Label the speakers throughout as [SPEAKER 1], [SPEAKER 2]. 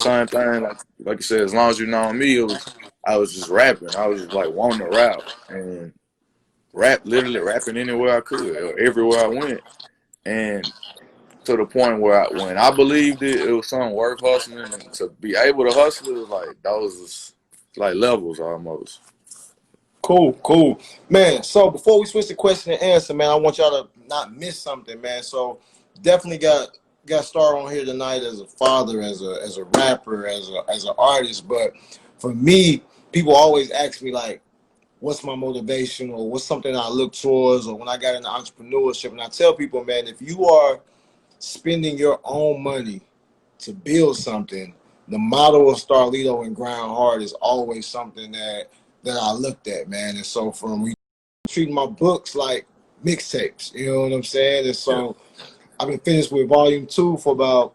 [SPEAKER 1] same thing. Like you said, as long as you know me, I was just rapping. I was just like wanting to rap and literally rapping anywhere I could, or everywhere I went, and to the point where when I believed it was something worth hustling, and to be able to hustle, it was like those was like levels almost.
[SPEAKER 2] Cool. Man, so before we switch to question and answer, man, I want y'all to not miss something, man. So definitely got Star on here tonight as a father, as a rapper, as an artist. But for me, people always ask me like, what's my motivation, or what's something I look towards, or when I got into entrepreneurship. And I tell people, man, if you are spending your own money to build something, the motto of Starlito and grind hard is always something that I looked at, man. And so from treating my books like mixtapes, you know what I'm saying? And so I've been finished with volume 2 for about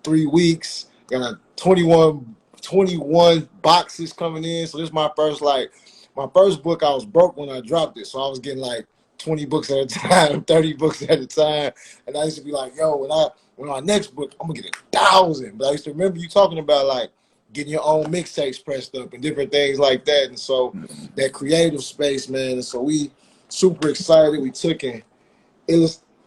[SPEAKER 2] 3 weeks. Got a 21 boxes coming in. So this is my first book. I was broke when I dropped it. So I was getting like 20 books at a time, 30 books at a time. And I used to be like, yo, when my next book, I'm gonna get 1,000. But I used to remember you talking about like getting your own mixtapes pressed up and different things like that. And so that creative space, man. And so we super excited. We took and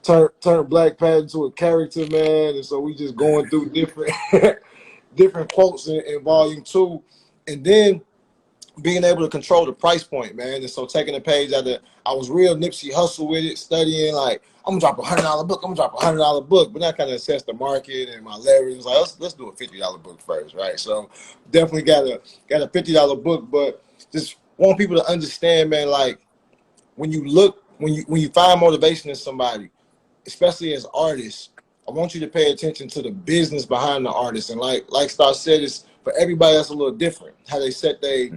[SPEAKER 2] turned Black Panther into a character, man. And so we just going through different quotes in volume 2. And then being able to control the price point, man. And so taking a page out of, I was real Nipsey Hustle with it, studying like, I'm gonna drop $100 book. I'm gonna drop $100 book, but I kind of assess the market and my leverage. Like, let's do a $50 book first, right? So definitely got a $50 book, but just want people to understand, man. Like when you find motivation in somebody, especially as artists, I want you to pay attention to the business behind the artist. And like Star said, it's for everybody that's a little different how they set their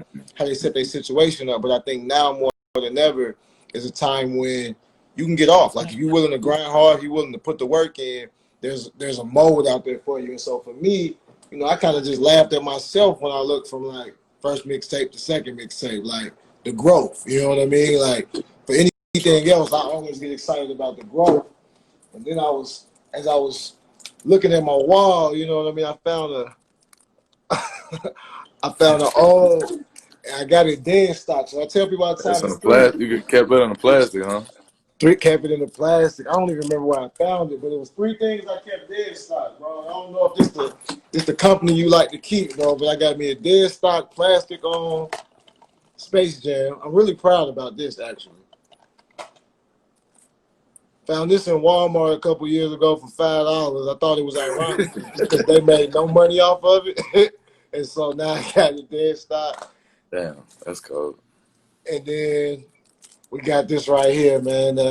[SPEAKER 2] situation up. But I think now more than ever is a time when you can get off. Like if you're willing to grind hard, if you're willing to put the work in, there's a mode out there for you. And so for me, you know, I kind of just laughed at myself when I looked from like first mixtape to second mixtape, like the growth. You know what I mean? Like for anything else, I always get excited about the growth. And then as I was looking at my wall, you know what I mean, I found an old, and I got it dead stock. So I tell people all the
[SPEAKER 1] It's
[SPEAKER 2] time,
[SPEAKER 1] in
[SPEAKER 2] it's
[SPEAKER 1] the plastic. You kept it in the plastic, huh?
[SPEAKER 2] kept it in the plastic. I don't even remember where I found it, but it was 3 things I kept dead stock, bro. I don't know if this the company you like to keep, bro, but I got me a dead stock plastic on Space Jam. I'm really proud about this, actually. Found this in Walmart a couple years ago for $5. I thought it was ironic because they made no money off of it. And so now I got it dead stock.
[SPEAKER 1] Damn, that's cold.
[SPEAKER 2] And then we got this right here, man, that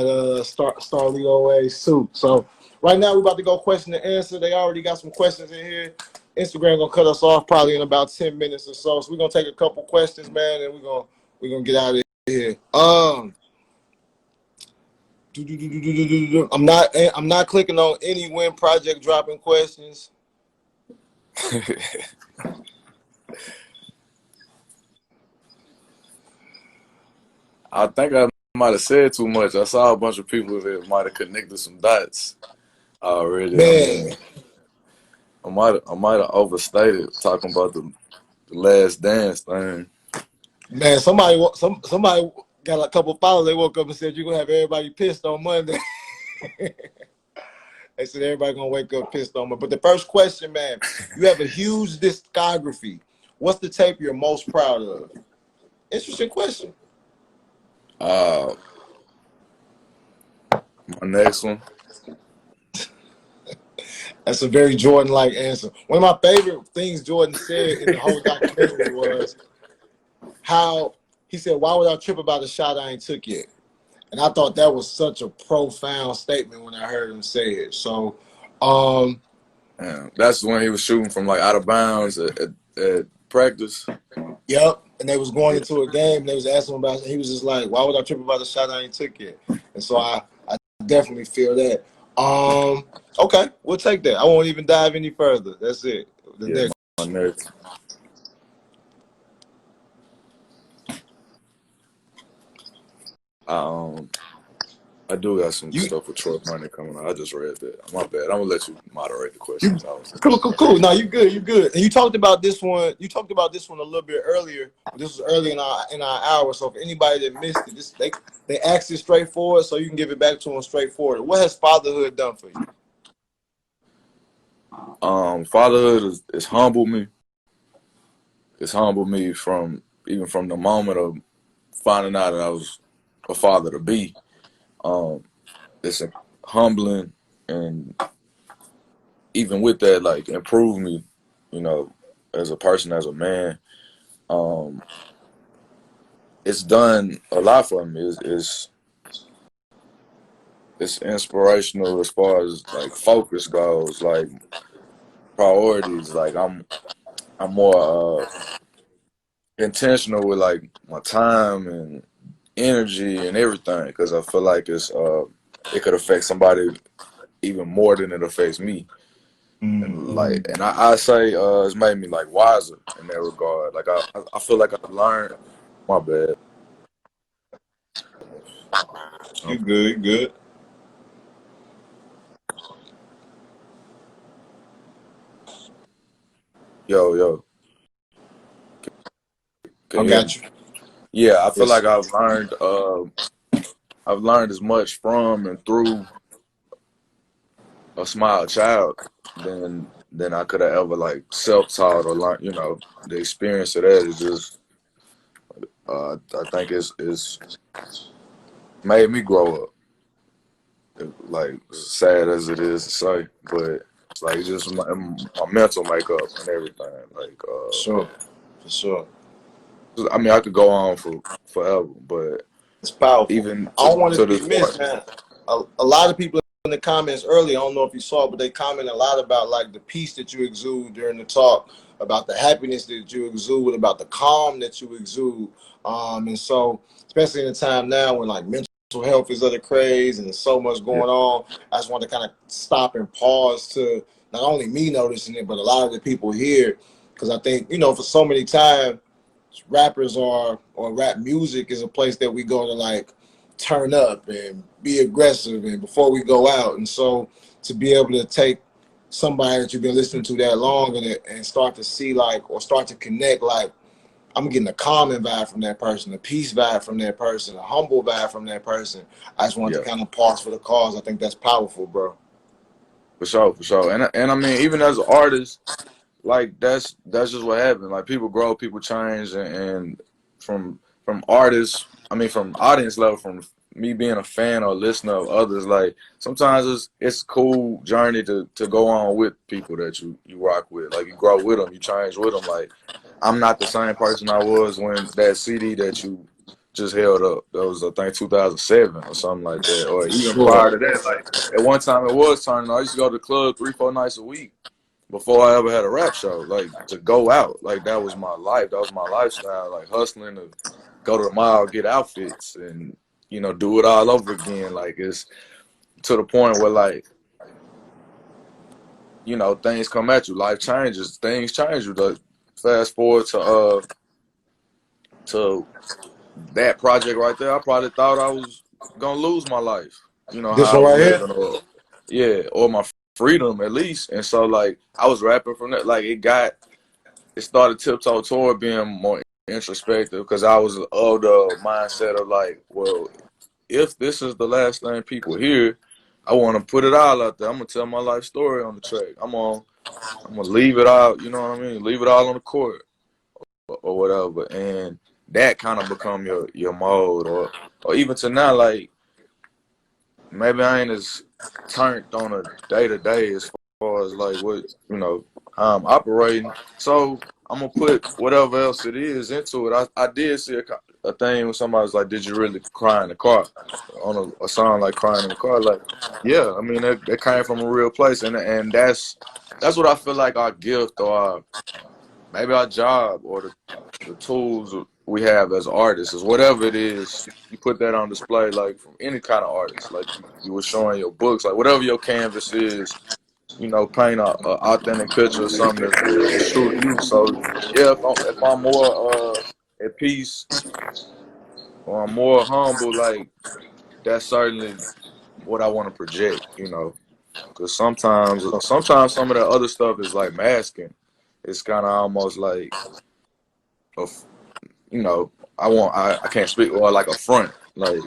[SPEAKER 2] Starlito A suit. So right now we're about to go question and answer. They already got some questions in here. Instagram gonna cut us off probably in about 10 minutes or so. So we're gonna take a couple questions, man, and we're gonna get out of here. I'm not clicking on any win project dropping questions.
[SPEAKER 1] I think I might have said too much. I saw a bunch of people that might have connected some dots already.
[SPEAKER 2] Man.
[SPEAKER 1] I might have overstated talking about the last dance thing.
[SPEAKER 2] Man, somebody got a couple followers. They woke up and said you're gonna have everybody pissed on Monday. They said everybody gonna wake up pissed on Monday. But the first question, man, you have a huge discography. What's the tape you're most proud of? Interesting question.
[SPEAKER 1] My next one.
[SPEAKER 2] That's a very Jordan-like answer. One of my favorite things Jordan said in the whole documentary was how he said, "Why would I trip about a shot I ain't took yet?" And I thought that was such a profound statement when I heard him say it. So,
[SPEAKER 1] yeah, that's when he was shooting from like out of bounds at practice.
[SPEAKER 2] Yep. And they was going into a game. And they was asking him about it. He was just like, "Why would I trip about a shot I ain't took yet?" And so I definitely feel that. Okay, we'll take that. I won't even dive any further. That's it.
[SPEAKER 1] My next. I do got some
[SPEAKER 2] You
[SPEAKER 1] stuff with Troy Money coming out. I just read that. My bad. I'm gonna let you moderate the
[SPEAKER 2] you
[SPEAKER 1] questions. I was
[SPEAKER 2] cool. No, you good. You good. And you talked about this one. You talked about this one a little bit earlier. But this was early in our hour. So for anybody that missed it, they asked it straightforward, so you can give it back to them straightforward. What has fatherhood done for you?
[SPEAKER 1] fatherhood is humbled me. It's humbled me from even from the moment of finding out that I was a father to be. Um, it's a humbling, and even with that, like improved me, you know, as a person, as a man. Um, it's done a lot for me. It's inspirational as far as like focus goes, like priorities. Like I'm more intentional with like my time and energy and everything because I feel like it could affect somebody even more than it affects me. And like, and I say it's made me like wiser in that regard. Like I feel like I've learned. My bad.
[SPEAKER 2] You good? You good?
[SPEAKER 1] Yo, can
[SPEAKER 2] I
[SPEAKER 1] you hear me?
[SPEAKER 2] got you.
[SPEAKER 1] Yeah, I feel
[SPEAKER 2] Yes.
[SPEAKER 1] like I've learned as much from and through a small child than I could have ever like self-taught or learned. You know, the experience of that is just I think it's made me grow up. Like sad as it is to say, but it's like just my mental makeup and everything. Like
[SPEAKER 2] Sure. For sure.
[SPEAKER 1] I mean I could go on for forever, but
[SPEAKER 2] It's powerful.
[SPEAKER 1] even
[SPEAKER 2] I don't want it
[SPEAKER 1] to
[SPEAKER 2] to be
[SPEAKER 1] this point,
[SPEAKER 2] missed, man. A lot of people in the comments earlier, I don't know if you saw, but they comment a lot about like the peace that you exude during the talk, about the happiness that you exude, about the calm that you exude. And so, especially in a time now when like mental health is of the craze and there's so much
[SPEAKER 1] yeah,
[SPEAKER 2] going on, I just want to kind of stop and pause to not only me noticing it, but a lot of the people here, because I think, for so many times, rappers are or rap music is a place that we go to like turn up and be aggressive and before we go out. And so to be able to take somebody that you've been listening to that long and start to see like or start to connect like I'm getting a calming vibe from that person, a peace vibe from that person, a humble vibe from that person. I just want to
[SPEAKER 1] yeah,
[SPEAKER 2] kind of pause for the cause. I think that's powerful, bro.
[SPEAKER 1] for sure. And I mean even as an artist. Like that's just what happened. Like people grow, people change, and from artists, I mean from audience level, from me being a fan or listener of others, like sometimes it's a cool journey to go on with people that you rock with. Like you grow with them, you change with them. Like I'm not the same person I was when that CD that you just held up. That was I think 2007 or something like that, or
[SPEAKER 2] For
[SPEAKER 1] even
[SPEAKER 2] sure.
[SPEAKER 1] prior to that. Like at one time it was turning. I used to go to the club 3-4 nights a week before I ever had a rap show, like to go out, like that was my life. That was my lifestyle, like hustling to go to the mall, get outfits, and do it all over again. Like it's to the point where like things come at you, life changes, things change you. Like, fast forward to that project right there, I probably thought I was gonna lose my life. You know
[SPEAKER 2] This
[SPEAKER 1] how I
[SPEAKER 2] one
[SPEAKER 1] was
[SPEAKER 2] right here?
[SPEAKER 1] living, or yeah, or my freedom at least. And so like I was rapping from that, like it started tiptoe toward being more introspective because I was of the mindset of like, well, if this is the last thing people hear, I want to put it all out there. I'm gonna tell my life story on the track. I'm gonna leave it all. You know what I mean? Leave it all on the court or whatever. And that kind of become your mode, or even to now, like maybe I ain't as turned on a day to day as far as like what how I'm operating. So I'm gonna put whatever else it is into it. I did see a thing where somebody was like, "Did you really cry in the car?" On a song like "Crying in the Car." Like, yeah, I mean that came from a real place, and that's what I feel like our gift or maybe our job or the tools we have as artists is whatever it is, you put that on display, like from any kind of artist, like you were showing your books, like whatever your canvas is, paint a authentic picture of something that's true to you. So yeah, if I'm more at peace or I'm more humble, like that's certainly what I want to project, you know. Because sometimes some of that other stuff is like masking. It's kind of almost like, a, you know, I can't speak, or like a front. Like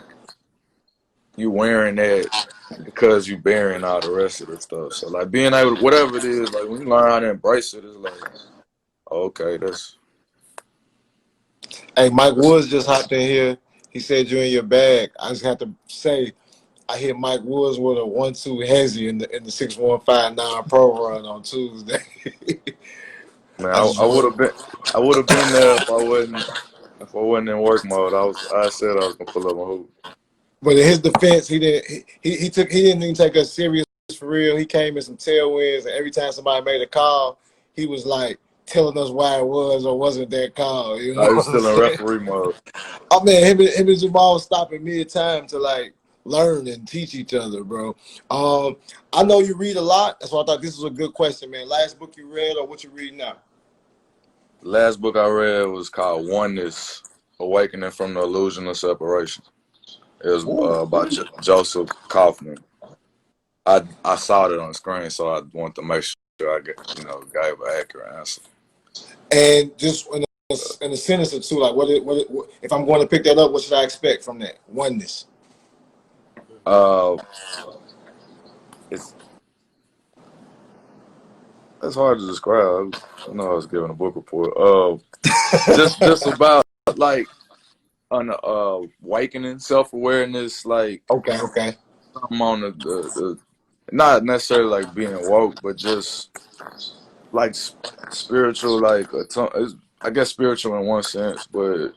[SPEAKER 1] you wearing that because you bearing all the rest of the stuff. So like being able to, whatever it is, like when you learn how to embrace it, it's like, okay,
[SPEAKER 2] Hey, Mike
[SPEAKER 1] that's
[SPEAKER 2] Woods just hopped in here. He said you're in your bag. I just have to say, I hit Mike Woods with a 1-2 hezzy in the 6159 pro run on Tuesday.
[SPEAKER 1] man.
[SPEAKER 2] I just
[SPEAKER 1] I would have been there if I wasn't in work mode. I said I was gonna pull up my hoop.
[SPEAKER 2] But in his defense, he didn't even take us serious for real. He came in some tailwinds, and every time somebody made a call, he was like telling us why it was or wasn't that call. You know
[SPEAKER 1] I was
[SPEAKER 2] what I'm
[SPEAKER 1] still in
[SPEAKER 2] saying?
[SPEAKER 1] referee mode.
[SPEAKER 2] Oh man, him and Jamal stopping mid time to like learn and teach each other, bro. I know you read a lot. That's why I thought this was a good question, man. Last book you read or what you reading now?
[SPEAKER 1] The last book I read was called Oneness: Awakening from the Illusion of Separation. It was
[SPEAKER 2] Ooh.
[SPEAKER 1] by Joseph Kaufman. I saw it on the screen, so I wanted to make sure I gave an accurate answer.
[SPEAKER 2] And just in a sentence or two, like what if I'm going to pick that up, what should I expect from that? Oneness.
[SPEAKER 1] Uh, it's it's hard to describe. I know I was giving a book report. Just about like an awakening, self awareness, like
[SPEAKER 2] Okay.
[SPEAKER 1] I'm on the not necessarily like being woke, but just like spiritual, like I guess spiritual in one sense, but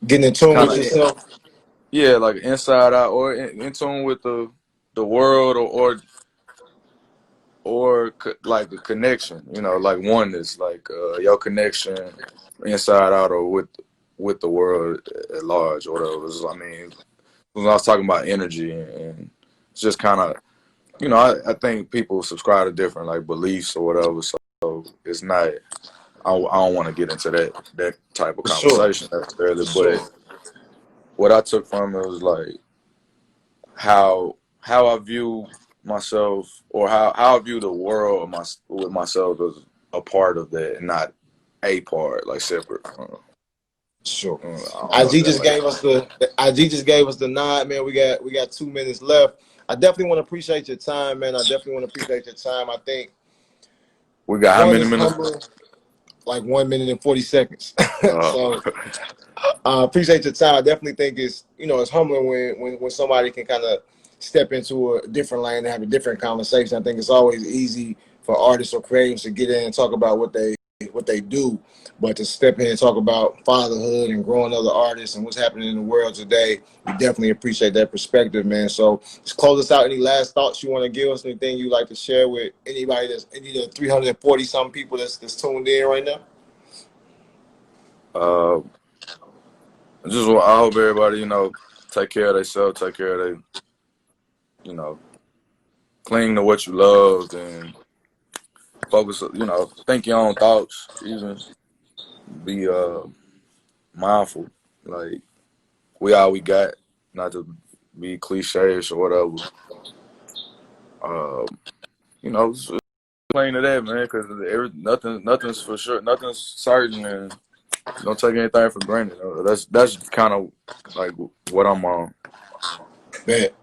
[SPEAKER 2] Getting in tune
[SPEAKER 1] kind
[SPEAKER 2] with
[SPEAKER 1] of
[SPEAKER 2] yourself.
[SPEAKER 1] yeah, like inside out or in tune with the world like a connection, you know, like oneness, like your connection inside out or with the world at large or whatever. I mean, when I was talking about energy and it's just kind of, you know, I think people subscribe to different like beliefs or whatever, so it's not. I don't want to get into that type of
[SPEAKER 2] For sure.
[SPEAKER 1] conversation necessarily,
[SPEAKER 2] For
[SPEAKER 1] but
[SPEAKER 2] sure.
[SPEAKER 1] what I took from it was like how I view myself or how I view the world with myself as a part of that and not a part, like separate from.
[SPEAKER 2] Sure.
[SPEAKER 1] I don't know if
[SPEAKER 2] IG
[SPEAKER 1] that
[SPEAKER 2] just
[SPEAKER 1] makes
[SPEAKER 2] gave us
[SPEAKER 1] sense.
[SPEAKER 2] the IG just gave us the nod, man. We got 2 minutes left. I definitely want to appreciate your time, man. I definitely want to appreciate your time. I think
[SPEAKER 1] We got how
[SPEAKER 2] one
[SPEAKER 1] many
[SPEAKER 2] is
[SPEAKER 1] minutes?
[SPEAKER 2] humbling, like 1 minute and 40 seconds.
[SPEAKER 1] Uh,
[SPEAKER 2] So I appreciate your time. I definitely think it's humbling when somebody can kind of step into a different lane and have a different conversation. I think it's always easy for artists or creatives to get in and talk about what they do, but to step in and talk about fatherhood and growing other artists and what's happening in the world today, we definitely appreciate that perspective, man. So just close us out. Any last thoughts you want to give us? Anything you like to share with anybody that's any of the 340 some people that's tuned in right now?
[SPEAKER 1] uh, I hope everybody, you know, take care of themselves, take care of their, you know, cling to what you loved and focus, you know, think your own thoughts, even be mindful. Like we all we got, not to be cliche or whatever. You know, just cling to that, man, because nothing's for sure, nothing's certain, and don't take anything for granted. That's kind of like what I'm on.
[SPEAKER 2] Bet.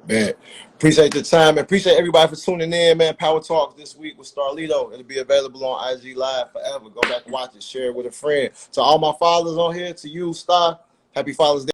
[SPEAKER 2] Appreciate the time and appreciate everybody for tuning in, man. Power Talk this week with Starlito. It'll be available on IG Live forever. Go back and watch it. Share it with a friend. To all my fathers on here, to you, Star, happy Father's Day.